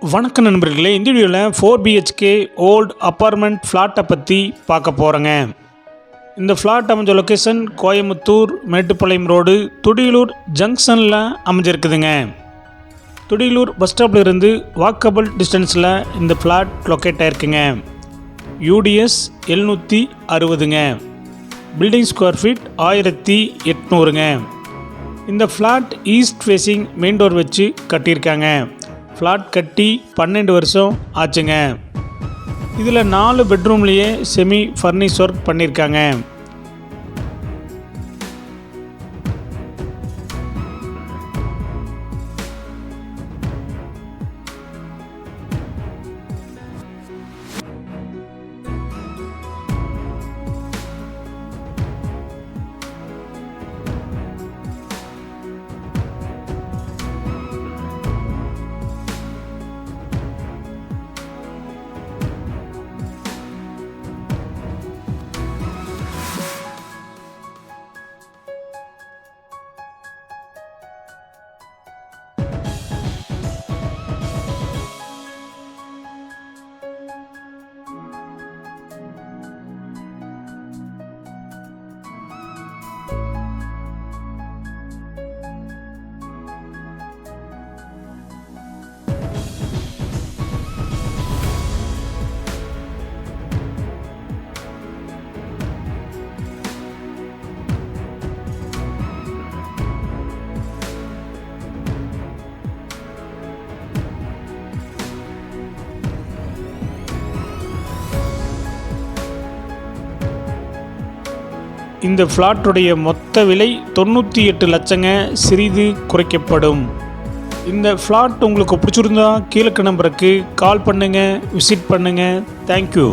வணக்கம் நண்பர்களே, இந்த வீடியோவில் 4BHK ஓல்டு அப்பார்ட்மெண்ட் ஃப்ளாட்டை பற்றி பார்க்க போகிறேங்க. இந்த ஃப்ளாட் அமைஞ்ச லொக்கேஷன் கோயம்புத்தூர் மேட்டுப்பாளையம் ரோடு துடியலூர் ஜங்ஷனில் அமைஞ்சிருக்குதுங்க. துடியலூர் பஸ் ஸ்டாப்பில் இருந்து வாக்கபிள் டிஸ்டன்ஸில் இந்த ஃப்ளாட் லொக்கேட் ஆகிருக்குங்க. UDS 760ங்க. பில்டிங் ஸ்கொயர் ஃபீட் 1800ங்க. இந்த flat east facing main door வச்சு கட்டியிருக்காங்க. ஃப்ளாட் கட்டி 12 வருஷம் ஆச்சுங்க. இதில் 4 பெட்ரூம்லேயே செமி ஃபர்னிஷ் ஒர்க் பண்ணியிருக்காங்க. இந்த ஃப்ளாட்டுடைய மொத்த விலை 98 லட்சங்க, சிறிது குறைக்கப்படும். இந்த ஃப்ளாட் உங்களுக்கு பிடிச்சிருந்தா கீழே நம்பருக்கு கால் பண்ணுங்கள், விசிட் பண்ணுங்கள். தேங்க்யூ.